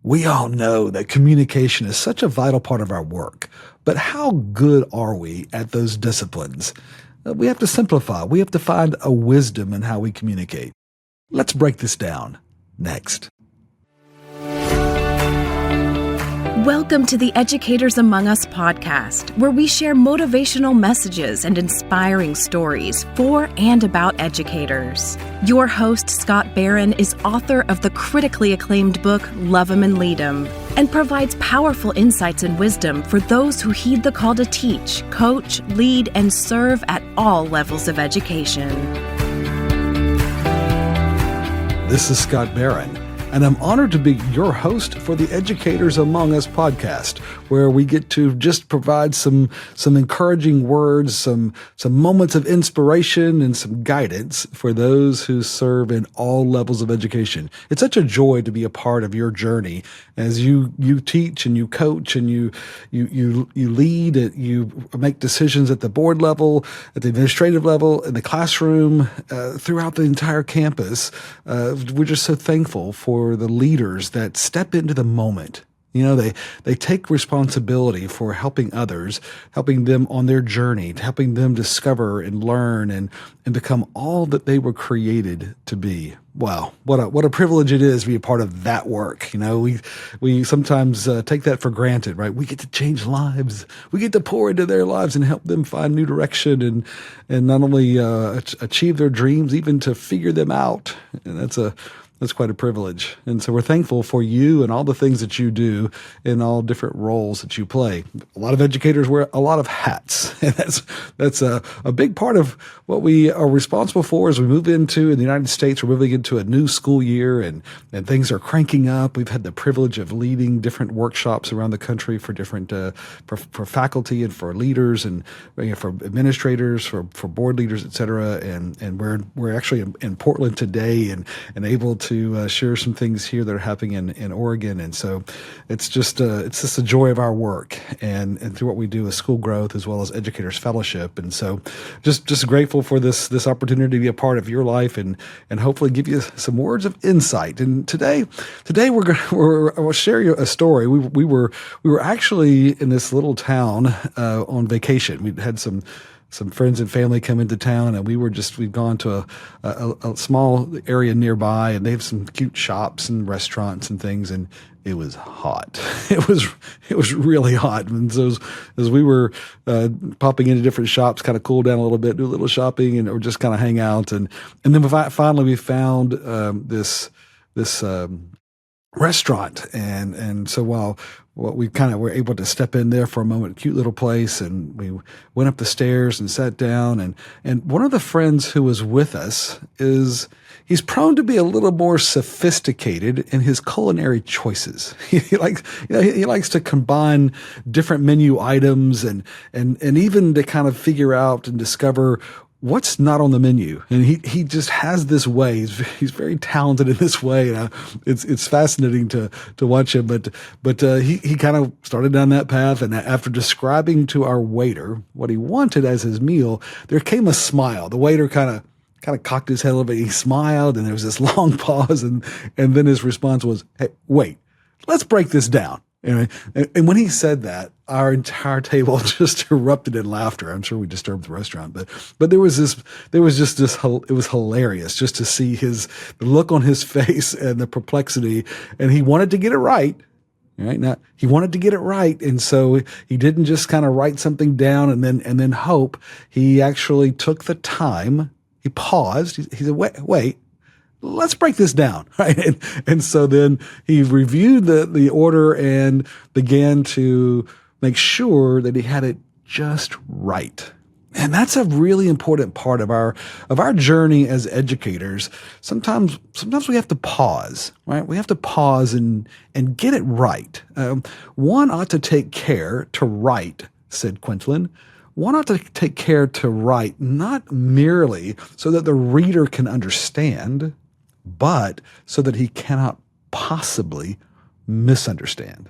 We all know that communication is such a vital part of our work, but how good are we at those disciplines? We have to simplify. We have to find a wisdom in how we communicate. Let's break this down next. Welcome to the Educators Among Us podcast, where we share motivational messages and inspiring stories for and about educators. Your host, Scott Barron, is author of the critically acclaimed book, Love 'Em and Lead 'Em, and provides powerful insights and wisdom for those who heed the call to teach, coach, lead, and serve at all levels of education. This is Scott Barron, and I'm honored to be your host for the Educators Among Us podcast, where we get to just provide some encouraging words, some moments of inspiration and some guidance for those who serve in all levels of education. It's such a joy to be a part of your journey as you teach and you coach and you lead, you make decisions at the board level, at the administrative level, in the classroom, throughout the entire campus. We're just so thankful for the leaders that step into the moment. You know, they take responsibility for helping others, helping them on their journey, helping them discover and learn and become all that they were created to be. Wow, what a privilege it is to be a part of that work. You know, we sometimes take that for granted, right? We get to change lives. We get to pour into their lives and help them find new direction and not only achieve their dreams, even to figure them out. And that's quite a privilege. And so we're thankful for you and all the things that you do in all different roles that you play. A lot of educators wear a lot of hats. And that's a big part of what we are responsible for as we move into, in the United States, we're moving into a new school year and things are cranking up. We've had the privilege of leading different workshops around the country for different, for faculty and for leaders and for administrators, for board leaders, et cetera. And we're actually in Portland today and able to share some things here that are happening in Oregon. And so it's just a joy of our work and through what we do with School Growth as well as Educators Fellowship. And so just grateful for this opportunity to be a part of your life and hopefully give you some words of insight. And today we'll share you a story. We were actually in this little town on vacation. We'd had some friends and family come into town, and we'd gone to a small area nearby, and they have some cute shops and restaurants and things, and it was hot. It was really hot. And so as we were popping into different shops, kind of cool down a little bit, do a little shopping, or just kind of hang out, and then finally we found this restaurant, and so while we kind of were able to step in there for a moment, cute little place, and we went up the stairs and sat down, and one of the friends who was with us he's prone to be a little more sophisticated in his culinary choices. He likes to combine different menu items and even to kind of figure out and discover what's not on the menu. And he just has this way. He's very talented in this way. And it's fascinating to watch him. But he kind of started down that path. And after describing to our waiter what he wanted as his meal, there came a smile. The waiter kind of cocked his head a little bit. He smiled, and there was this long pause. And then his response was, "Hey, wait, let's break this down." And when he said that, our entire table just erupted in laughter. I'm sure we disturbed the restaurant, but it was hilarious just to see the look on his face and the perplexity. And he wanted to get it right. Right now, he wanted to get it right, and so he didn't just kind of write something down and then hope. He actually took the time. He paused. He said, "Wait. Let's break this down," right? And so then he reviewed the order and began to make sure that he had it just right. And that's a really important part of our journey as educators. Sometimes we have to pause, right? We have to pause and get it right. One ought to take care to write, said Quinlan. One ought to take care to write not merely so that the reader can understand, but so that he cannot possibly misunderstand.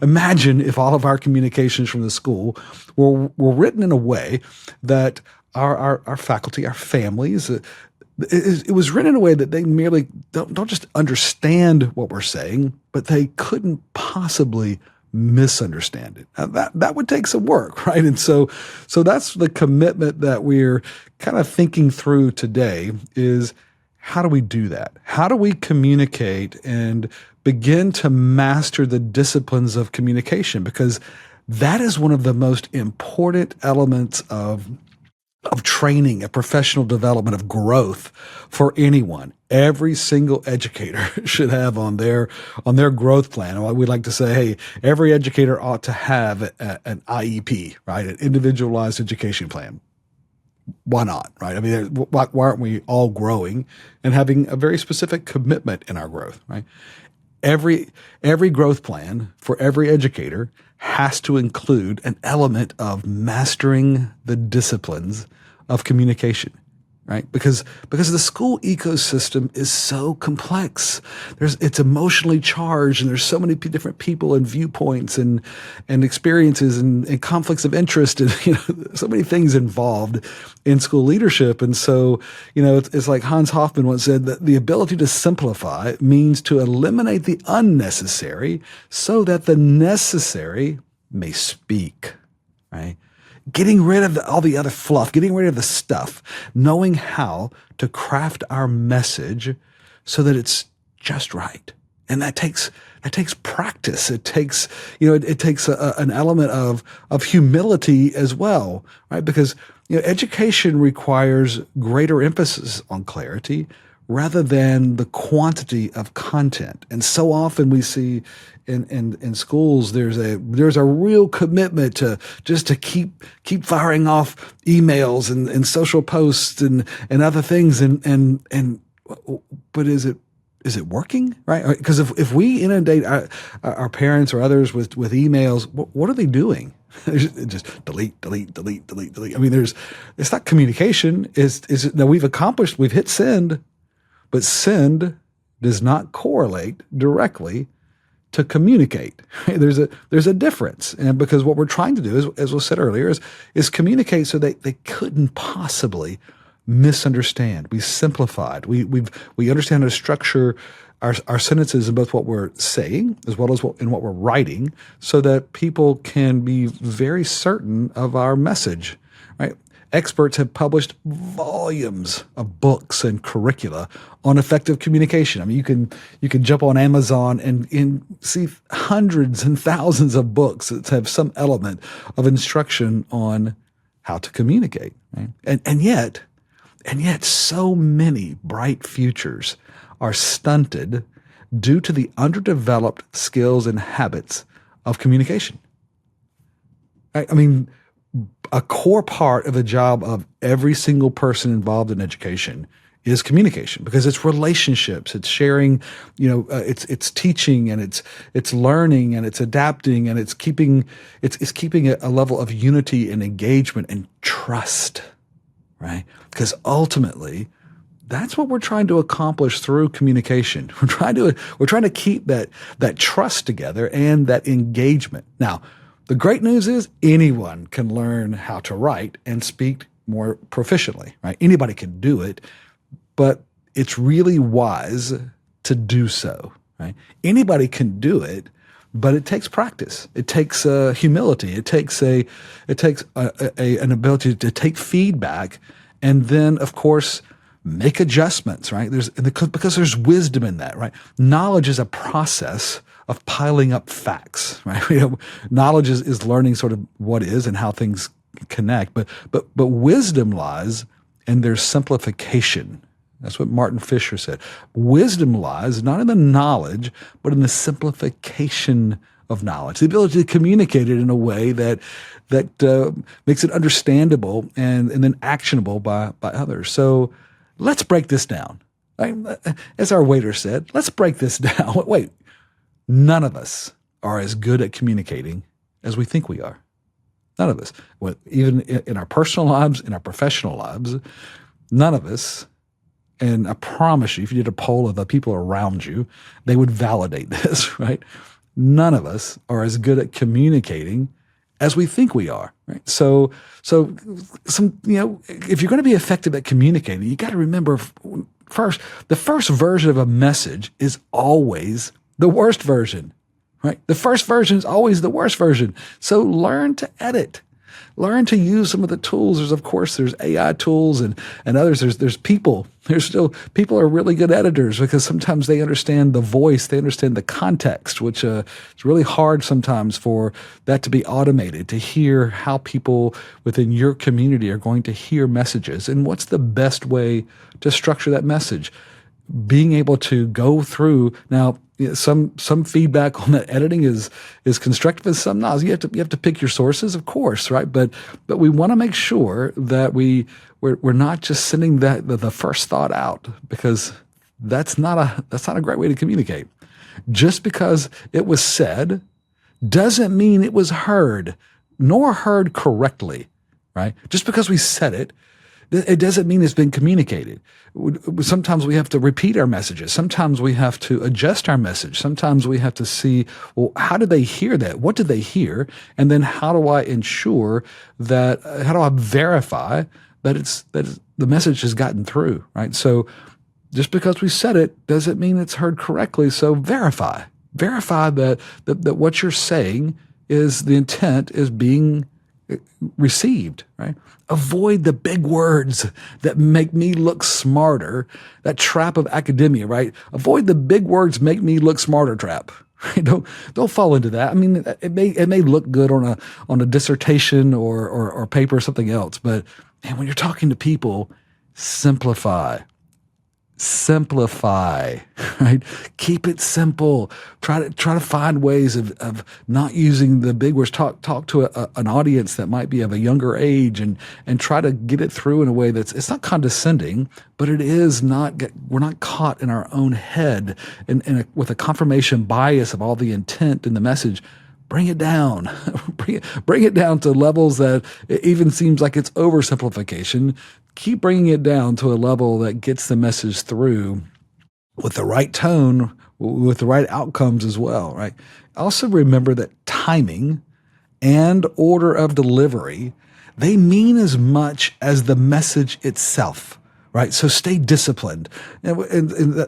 Imagine if all of our communications from the school were written in a way that our faculty, our families, it was written in a way that they merely don't just understand what we're saying, but they couldn't possibly misunderstand it. Now that would take some work, right? And so that's the commitment that we're kind of thinking through today is, how do we do that? How do we communicate and begin to master the disciplines of communication? Because that is one of the most important elements of training, of professional development, of growth for anyone. Every single educator should have on their growth plan. We like to say, hey, every educator ought to have an IEP, right? An individualized education plan. Why not, right? I mean, why aren't we all growing and having a very specific commitment in our growth, right? Every growth plan for every educator has to include an element of mastering the disciplines of communication, right? Because the school ecosystem is so complex. It's emotionally charged, and there's so many different people and viewpoints and experiences and conflicts of interest, and so many things involved in school leadership. And so it's like Hans Hofmann once said that the ability to simplify means to eliminate the unnecessary so that the necessary may speak, right? Getting rid of all the other fluff, getting rid of the stuff, knowing how to craft our message so that it's just right. And that takes practice. It takes, it takes an element of humility as well, right? Because, education requires greater emphasis on clarity rather than the quantity of content. And so often we see in schools, there's a real commitment to keep firing off emails and social posts and other things. But is it working, right? Because if we inundate our parents or others with emails, what are they doing? Just delete. I mean, it's not communication. Now we've hit send, but send does not correlate directly to communicate. There's a difference. And because what we're trying to do, as was said earlier, is communicate so they couldn't possibly misunderstand. We simplified. We understand how to structure our sentences in both what we're saying as well as in what we're writing, so that people can be very certain of our message, right? Experts have published volumes of books and curricula on effective communication. I mean, you can jump on Amazon and see hundreds and thousands of books that have some element of instruction on how to communicate. Right? And yet so many bright futures are stunted due to the underdeveloped skills and habits of communication. Right? I mean, a core part of the job of every single person involved in education is communication, because it's relationships, it's sharing, it's teaching, and it's learning, and it's adapting, and it's keeping a level of unity and engagement and trust, right? Because ultimately, that's what we're trying to accomplish through communication. We're trying to keep that trust together and that engagement. Now, the great news is anyone can learn how to write and speak more proficiently, right? Anybody can do it, but it's really wise to do so, right? Anybody can do it, but it takes practice. It takes humility. It takes an ability to take feedback, and then, of course, make adjustments, right? Because there's wisdom in that, right? Knowledge is a process of piling up facts, right? Knowledge is learning sort of what is and how things connect, but wisdom lies in their simplification. That's what Martin Fisher said. Wisdom lies not in the knowledge, but in the simplification of knowledge, the ability to communicate it in a way that makes it understandable and then actionable by others. So let's break this down. As our waiter said, let's break this down. Wait, none of us are as good at communicating as we think we are. None of us. Even in our personal lives, in our professional lives, none of us. And I promise you, if you did a poll of the people around you, they would validate this, right? None of us are as good at communicating as we think we are, right? So some, if you're going to be effective at communicating, you got to remember first, the first version of a message is always the worst version, right? The first version is always the worst version. So learn to edit. Learn to use some of the tools. There's AI tools and others. There's people. People are really good editors because sometimes they understand the voice, they understand the context, which it's really hard sometimes for that to be automated, to hear how people within your community are going to hear messages and what's the best way to structure that message. Being able to go through now. Some feedback on that editing is constructive and some not. You have to pick your sources, of course, right? But we want to make sure that we're not just sending the first thought out, because that's not a great way to communicate. Just because it was said doesn't mean it was heard, nor heard correctly, right? Just because we said it doesn't mean it's been communicated. Sometimes we have to repeat our messages. Sometimes we have to adjust our message. Sometimes we have to see, well, how did they hear that? What did they hear? And then how do I ensure that, how do I verify that the message has gotten through, right? So just because we said it doesn't mean it's heard correctly. So verify that what you're saying is the intent is being received, right? Avoid the big words that make me look smarter, that trap of academia, right? Avoid the big words make me look smarter trap. Right? Don't fall into that. I mean, it may look good on a dissertation or paper or something else, but man, when you're talking to people, simplify, right? Keep it simple. Try to find ways of not using the big words. Talk to an audience that might be of a younger age and try to get it through in a way it's not condescending, but it is we're not caught in our own head and with a confirmation bias of all the intent in the message. Bring it down. Bring it down to levels that it even seems like it's oversimplification. Keep bringing it down to a level that gets the message through with the right tone, with the right outcomes as well, right? Also remember that timing and order of delivery, they mean as much as the message itself. Right, so stay disciplined. And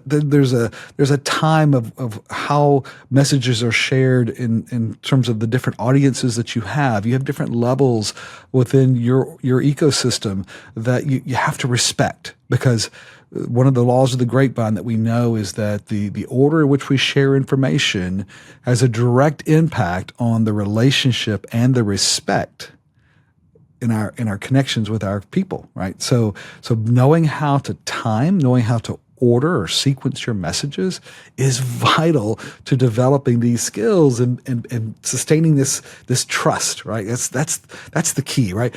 there's a time of how messages are shared in terms of the different audiences that you have. You have different levels within your ecosystem that you have to respect, because one of the laws of the grapevine that we know is that the order in which we share information has a direct impact on the relationship and the respect in our connections with our people, right? So knowing how to time, knowing how to order or sequence your messages is vital to developing these skills and sustaining this trust, right? That's the key, right?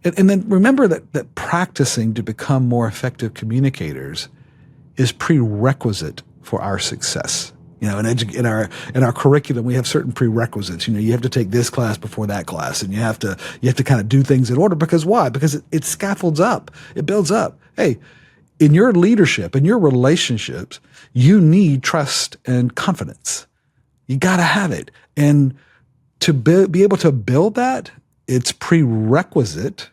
And then remember that practicing to become more effective communicators is prerequisite for our success. In our curriculum, we have certain prerequisites. You have to take this class before that class, and you have to kind of do things in order. Because why? Because it scaffolds up, it builds up. Hey, in your leadership, in your relationships, you need trust and confidence. You got to have it, and to be able to build that, it's prerequisite.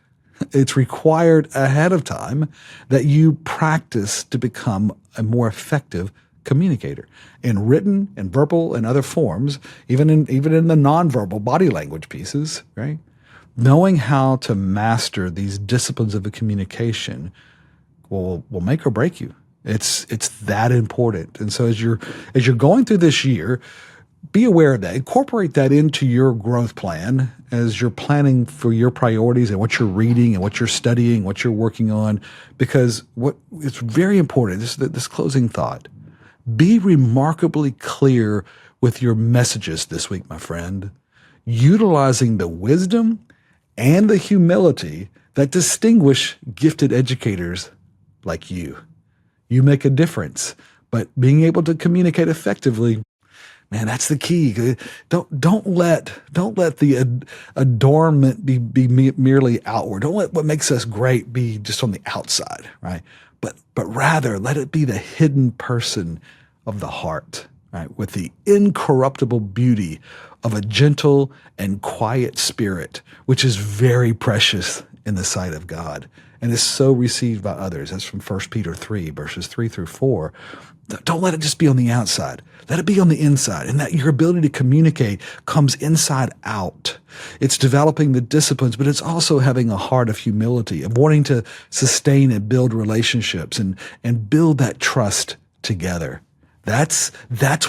It's required ahead of time that you practice to become a more effective communicator in written and verbal and other forms, even in the nonverbal body language pieces, right? Knowing how to master these disciplines of the communication will make or break you. It's that important. And so as you're going through this year, be aware of that. Incorporate that into your growth plan as you're planning for your priorities and what you're reading and what you're studying, what you're working on, because it's very important. This closing thought. Be remarkably clear with your messages this week, my friend, utilizing the wisdom and the humility that distinguish gifted educators like you. You make a difference, but being able to communicate effectively, man, that's the key. Don't let the adornment be merely outward. Don't let what makes us great be just on the outside, right? But rather let it be the hidden person of the heart, right, with the incorruptible beauty of a gentle and quiet spirit, which is very precious in the sight of God and is so received by others. That's from 1 Peter 3, verses 3 through 4. Don't let it just be on the outside. Let it be on the inside, and that your ability to communicate comes inside out. It's developing the disciplines, but it's also having a heart of humility, of wanting to sustain and build relationships and build that trust together. That's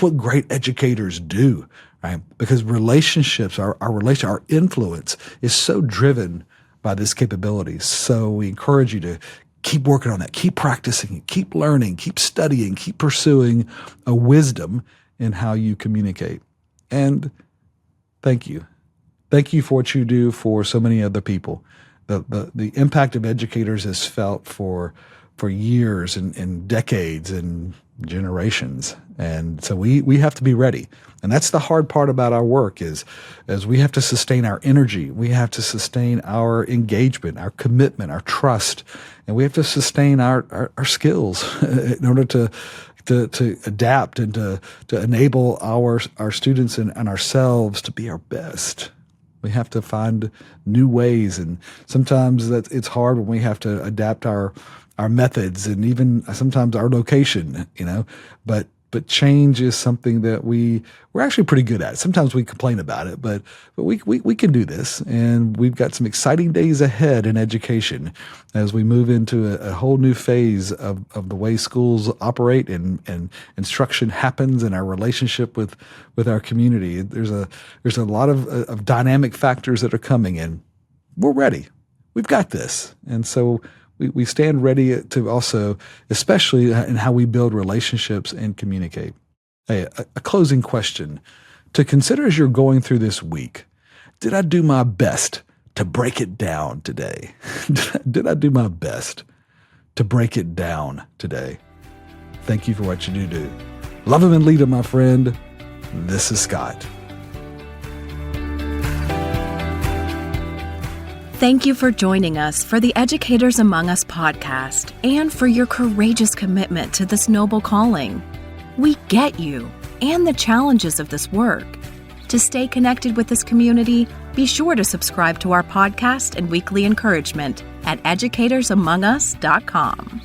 what great educators do, right? Because relationships, our influence is so driven by this capability. So we encourage you to keep working on that, keep practicing, keep learning, keep studying, keep pursuing a wisdom in how you communicate. And thank you. Thank you for what you do for so many other people. The impact of educators is felt for years and decades and generations. And so we have to be ready. And that's the hard part about our work is we have to sustain our energy. We have to sustain our engagement, our commitment, our trust, and we have to sustain our skills in order to adapt and to enable our students and ourselves to be our best. We have to find new ways, and sometimes it's hard when we have to adapt our methods and even sometimes our location, but change is something that we're actually pretty good at. Sometimes we complain about it, but we can do this, and we've got some exciting days ahead in education as we move into a whole new phase of the way schools operate and instruction happens and our relationship with our community. There's a lot of dynamic factors that are coming, and we're ready. We've got this, and so we stand ready to also, especially in how we build relationships and communicate. Hey, a closing question to consider as you're going through this week. Did I do my best to break it down today? Did I do my best to break it down today? Thank you for what you do. Love him and lead him, my friend. This is Scott. Thank you for joining us for the Educators Among Us podcast and for your courageous commitment to this noble calling. We get you and the challenges of this work. To stay connected with this community, be sure to subscribe to our podcast and weekly encouragement at educatorsamongus.com.